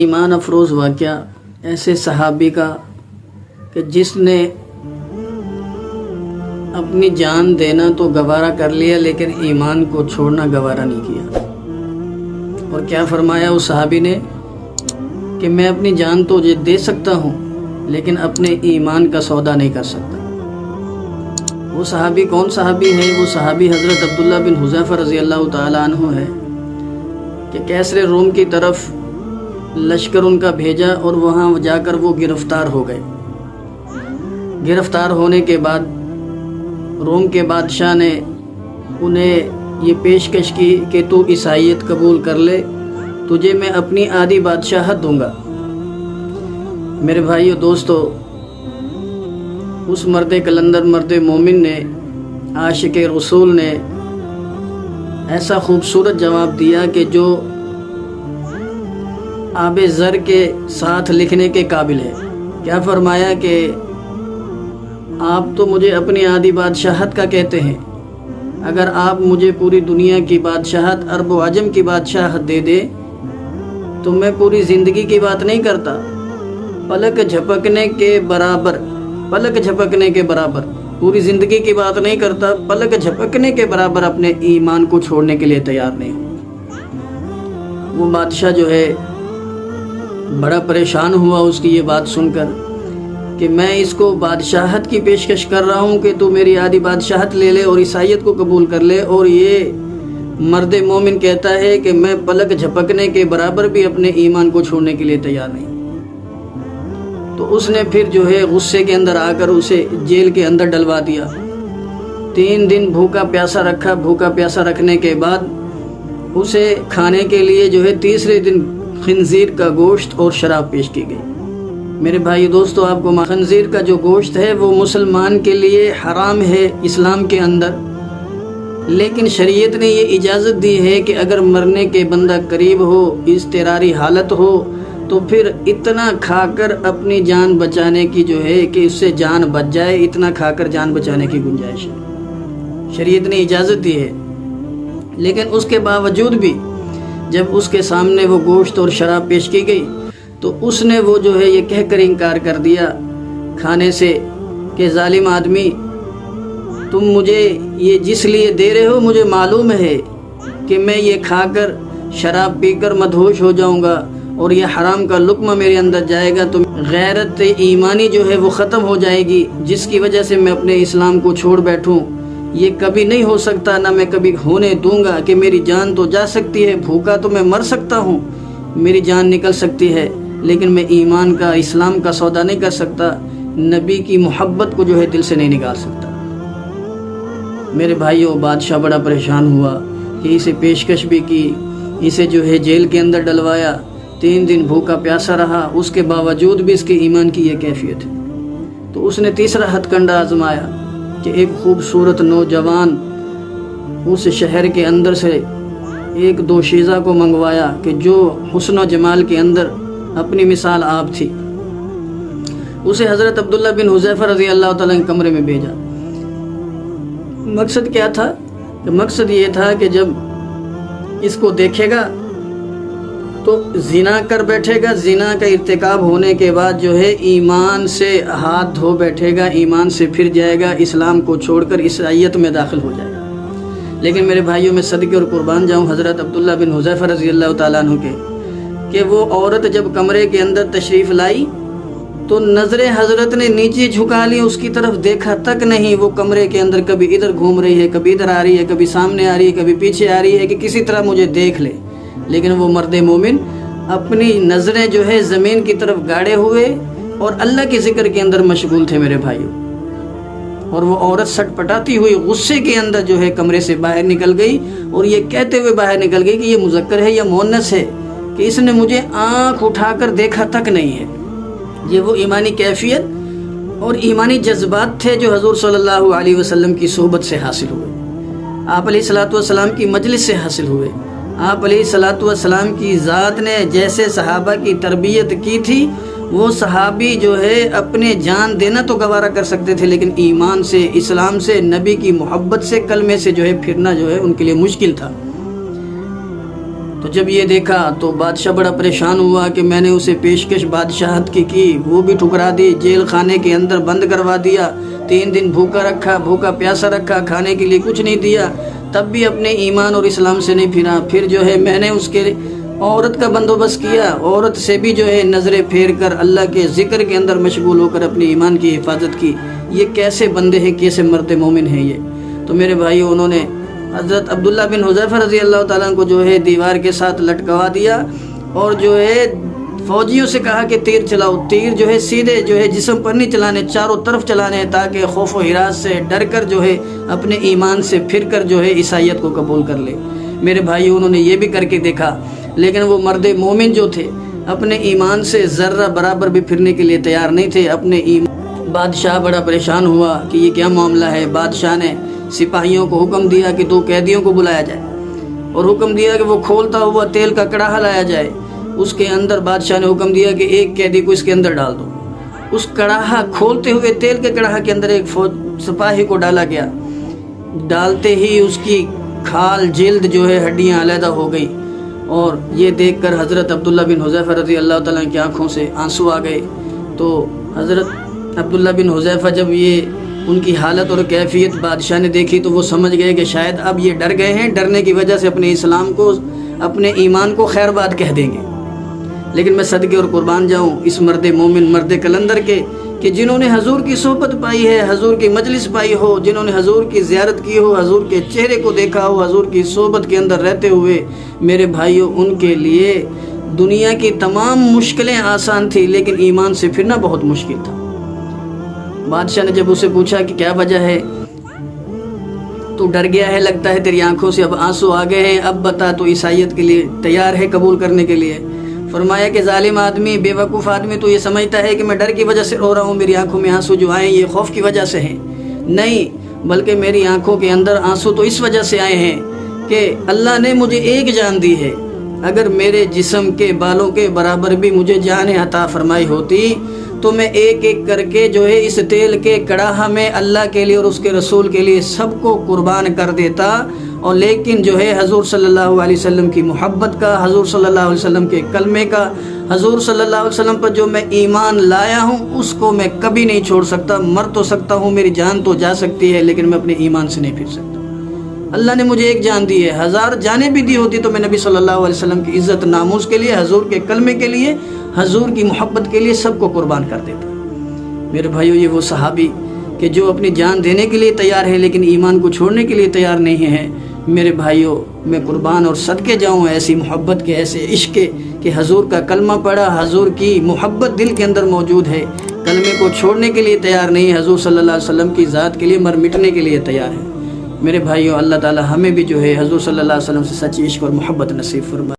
ایمان افروز واقعہ ایسے صحابی کا کہ جس نے اپنی جان دینا تو گوارا کر لیا لیکن ایمان کو چھوڑنا گوارا نہیں کیا۔ اور کیا فرمایا اس صحابی نے کہ میں اپنی جان تو دے سکتا ہوں لیکن اپنے ایمان کا سودا نہیں کر سکتا۔ وہ صحابی کون صحابی ہے؟ وہ صحابی حضرت عبداللہ بن حذیفہ رضی اللہ تعالیٰ عنہ ہے کہ کیسر روم کی طرف لشکر ان کا بھیجا اور وہاں جا کر وہ گرفتار ہو گئے۔ گرفتار ہونے کے بعد روم کے بادشاہ نے انہیں یہ پیشکش کی کہ تو عیسائیت قبول کر لے، تجھے میں اپنی آدھی بادشاہت دوں گا۔ میرے بھائیو دوستو، اس مرد کلندر مرد مومن نے، عاشق رسول نے ایسا خوبصورت جواب دیا کہ جو آب زر کے ساتھ لکھنے کے قابل ہے۔ کیا فرمایا کہ آپ تو مجھے اپنی آدھی بادشاہت کا کہتے ہیں، اگر آپ مجھے پوری دنیا کی بادشاہت، عرب و عجم کی بادشاہت دے دے تو میں پوری زندگی کی بات نہیں کرتا، پلک جھپکنے کے برابر، پلک جھپکنے کے برابر، پوری زندگی کی بات نہیں کرتا، پلک جھپکنے کے برابر اپنے ایمان کو چھوڑنے کے لیے تیار نہیں ہوں۔ وہ بادشاہ جو ہے بڑا پریشان ہوا اس کی یہ بات سن کر کہ میں اس کو بادشاہت کی پیشکش کر رہا ہوں کہ تو میری آدھی بادشاہت لے لے اور عیسائیت کو قبول کر لے، اور یہ مرد مومن کہتا ہے کہ میں پلک جھپکنے کے برابر بھی اپنے ایمان کو چھوڑنے کے لیے تیار نہیں۔ تو اس نے پھر جو ہے غصے کے اندر آ کر اسے جیل کے اندر ڈلوا دیا۔ 3 دن بھوکا پیاسا رکھا۔ بھوکا پیاسا رکھنے کے بعد اسے کھانے کے لیے جو ہے تیسرے دن خنزیر کا گوشت اور شراب پیش کی گئی۔ میرے بھائی دوستو، آپ کو خنزیر کا جو گوشت ہے وہ مسلمان کے لیے حرام ہے اسلام کے اندر، لیکن شریعت نے یہ اجازت دی ہے کہ اگر مرنے کے بندہ قریب ہو، اضطراری حالت ہو، تو پھر اتنا کھا کر اپنی جان بچانے کی جو ہے کہ اس سے جان بچ جائے، اتنا کھا کر جان بچانے کی گنجائش ہے، شریعت نے اجازت دی ہے۔ لیکن اس کے باوجود بھی جب اس کے سامنے وہ گوشت اور شراب پیش کی گئی تو اس نے وہ جو ہے یہ کہہ کر انکار کر دیا کھانے سے کہ ظالم آدمی، تم مجھے یہ جس لیے دے رہے ہو مجھے معلوم ہے کہ میں یہ کھا کر شراب پی کر مدہوش ہو جاؤں گا اور یہ حرام کا لقمہ میرے اندر جائے گا تو غیرت ایمانی جو ہے وہ ختم ہو جائے گی، جس کی وجہ سے میں اپنے اسلام کو چھوڑ بیٹھوں۔ یہ کبھی نہیں ہو سکتا، نہ میں کبھی ہونے دوں گا کہ میری جان تو جا سکتی ہے، بھوکا تو میں مر سکتا ہوں، میری جان نکل سکتی ہے، لیکن میں ایمان کا، اسلام کا سودا نہیں کر سکتا، نبی کی محبت کو جو ہے دل سے نہیں نکال سکتا۔ میرے بھائیوں، بادشاہ بڑا پریشان ہوا کہ اسے پیشکش بھی کی، اسے جو ہے جیل کے اندر ڈلوایا، 3 دن بھوکا پیاسا رہا، اس کے باوجود بھی اس کے ایمان کی یہ کیفیت ہے۔ تو اس نے تیسرا ہتھ کنڈا آزمایا کہ ایک خوبصورت نوجوان اس شہر کے اندر سے ایک دوشیزہ کو منگوایا کہ جو حسن و جمال کے اندر اپنی مثال آپ تھی۔ اسے حضرت عبداللہ بن حذیفہ رضی اللہ تعالیٰ کے کمرے میں بھیجا۔ مقصد کیا تھا؟ کہ مقصد یہ تھا کہ جب اس کو دیکھے گا تو زنا کر بیٹھے گا، زنا کا ارتکاب ہونے کے بعد جو ہے ایمان سے ہاتھ دھو بیٹھے گا، ایمان سے پھر جائے گا، اسلام کو چھوڑ کر عیسائیت میں داخل ہو جائے گا۔ لیکن میرے بھائیوں، میں صدقے اور قربان جاؤں حضرت عبداللہ بن حذیفہ رضی اللہ تعالیٰ عنہ کے کہ وہ عورت جب کمرے کے اندر تشریف لائی تو نظر حضرت نے نیچے جھکا لی، اس کی طرف دیکھا تک نہیں۔ وہ کمرے کے اندر کبھی ادھر گھوم رہی ہے، کبھی ادھر آ رہی ہے، کبھی سامنے آ رہی ہے، کبھی پیچھے آ رہی ہے کہ کسی طرح مجھے دیکھ لے، لیکن وہ مرد مومن اپنی نظریں جو ہے زمین کی طرف گاڑے ہوئے اور اللہ کے ذکر کے اندر مشغول تھے میرے بھائیوں۔ اور وہ عورت سٹ پٹاتی ہوئی غصے کے اندر جو ہے کمرے سے باہر نکل گئی اور یہ کہتے ہوئے باہر نکل گئی کہ یہ مذکر ہے یا مؤنث ہے کہ اس نے مجھے آنکھ اٹھا کر دیکھا تک نہیں ہے۔ یہ وہ ایمانی کیفیت اور ایمانی جذبات تھے جو حضور صلی اللہ علیہ وسلم کی صحبت سے حاصل ہوئے، آپ علیہ الصلوۃ والسلام کی مجلس سے حاصل ہوئے۔ آپ علیہ الصلوۃ والسلام کی ذات نے جیسے صحابہ کی تربیت کی تھی، وہ صحابی جو ہے اپنے جان دینا تو گوارا کر سکتے تھے، لیکن ایمان سے، اسلام سے، نبی کی محبت سے، کلمے سے جو ہے پھرنا جو ہے ان کے لیے مشکل تھا۔ تو جب یہ دیکھا تو بادشاہ بڑا پریشان ہوا کہ میں نے اسے پیشکش بادشاہت کی وہ بھی ٹھکرا دی، جیل خانے کے اندر بند کروا دیا، 3 دن بھوکا رکھا، بھوکا پیاسا رکھا، کھانے کے لیے کچھ نہیں دیا، تب بھی اپنے ایمان اور اسلام سے نہیں پھرا۔ پھر جو ہے میں نے اس کے عورت کا بندوبست کیا، عورت سے بھی جو ہے نظریں پھیر کر اللہ کے ذکر کے اندر مشغول ہو کر اپنے ایمان کی حفاظت کی۔ یہ کیسے بندے ہیں، کیسے مرد مومن ہیں یہ؟ تو میرے بھائیو، انہوں نے حضرت عبداللہ بن حذیفہ رضی اللہ تعالیٰ عنہ کو جو ہے دیوار کے ساتھ لٹکوا دیا اور جو ہے فوجیوں سے کہا کہ تیر چلاؤ۔ تیر جو ہے سیدھے جو ہے جسم پر نہیں چلانے، چاروں طرف چلانے، تاکہ خوف و ہراس سے ڈر کر جو ہے اپنے ایمان سے پھر کر جو ہے عیسائیت کو قبول کر لے۔ میرے بھائیو، انہوں نے یہ بھی کر کے دیکھا، لیکن وہ مرد مومن جو تھے اپنے ایمان سے ذرہ برابر بھی پھرنے کے لیے تیار نہیں تھے۔ اپنے ایمان بادشاہ بڑا پریشان ہوا کہ یہ کیا معاملہ ہے۔ بادشاہ نے سپاہیوں کو حکم دیا کہ 2 قیدیوں کو بلایا جائے اور حکم دیا کہ وہ کھولتا ہوا تیل کا کڑاہا لایا جائے۔ اس کے اندر بادشاہ نے حکم دیا کہ 1 قیدی کو اس کے اندر ڈال دو۔ اس کڑاہا کھولتے ہوئے تیل کے کڑاہا کے اندر ایک سپاہی کو ڈالا گیا، ڈالتے ہی اس کی کھال جلد جو ہے ہڈیاں علیحدہ ہو گئی، اور یہ دیکھ کر حضرت عبداللہ بن حذیفہ رضی اللہ تعالیٰ کی آنکھوں سے آنسو آ گئے۔ تو حضرت عبداللہ بن حذیفہ جب یہ ان کی حالت اور کیفیت بادشاہ نے دیکھی تو وہ سمجھ گئے کہ شاید اب یہ ڈر گئے ہیں، ڈرنے کی وجہ سے اپنے اسلام کو، اپنے ایمان کو خیر بات کہہ دیں گے۔ لیکن میں صدقے اور قربان جاؤں اس مرد مومن، مرد کلندر کے، کہ جنہوں نے حضور کی صحبت پائی ہے، حضور کی مجلس پائی ہو، جنہوں نے حضور کی زیارت کی ہو، حضور کے چہرے کو دیکھا ہو، حضور کی صحبت کے اندر رہتے ہوئے، میرے بھائیوں، ان کے لیے دنیا کی تمام مشکلیں آسان تھی، لیکن ایمان سے پھرنا بہت مشکل تھا۔ بادشاہ نے جب اسے پوچھا کہ کیا وجہ ہے، تو ڈر گیا ہے، لگتا ہے تیری آنکھوں سے اب آنسو آ گئے ہیں، اب بتا تو عیسائیت کے لیے تیار ہے، قبول کرنے کے لیے؟ فرمایا کہ ظالم آدمی، بے وقوف آدمی، تو یہ سمجھتا ہے کہ میں ڈر کی وجہ سے رو رہا ہوں، میری آنکھوں میں آنسو جو آئے یہ خوف کی وجہ سے ہیں؟ نہیں، بلکہ میری آنکھوں کے اندر آنسو تو اس وجہ سے آئے ہیں کہ اللہ نے مجھے ایک جان دی ہے، اگر میرے جسم کے بالوں کے برابر بھی مجھے جان عطا فرمائی ہوتی تو میں ایک ایک کر کے جو ہے اس تیل کے کڑاہا میں اللہ کے لیے اور اس کے رسول کے لیے سب کو قربان کر دیتا۔ اور لیکن جو ہے حضور صلی اللہ علیہ وسلم کی محبت کا، حضور صلی اللہ علیہ وسلم کے کلمے کا، حضور صلی اللہ علیہ وسلم پر جو میں ایمان لایا ہوں اس کو میں کبھی نہیں چھوڑ سکتا۔ مر تو سکتا ہوں، میری جان تو جا سکتی ہے، لیکن میں اپنے ایمان سے نہیں پھر سکتا۔ اللہ نے مجھے ایک جان دی ہے، 1000 جانیں بھی دی ہوتی تو میں نبی صلی اللہ علیہ وسلم کی عزت ناموس کے لیے، حضور کے کلمے کے لیے، حضور کی محبت کے لیے سب کو قربان کر دیتا۔ میرے بھائیو، یہ وہ صحابی کہ جو اپنی جان دینے کے لیے تیار ہے لیکن ایمان کو چھوڑنے کے لیے تیار نہیں ہے۔ میرے بھائیو، میں قربان اور صدقے جاؤں ایسی محبت کے، ایسے عشق کے کہ حضور کا کلمہ پڑھا، حضور کی محبت دل کے اندر موجود ہے، کلمے کو چھوڑنے کے لیے تیار نہیں، حضور صلی اللہ علیہ وسلم کی ذات کے لیے مر مٹنے کے لیے تیار ہے۔ میرے بھائیو، اللہ تعالی ہمیں بھی جو ہے حضور صلی اللہ علیہ وسلم سے سچی عشق اور محبت نصیب فرمائے۔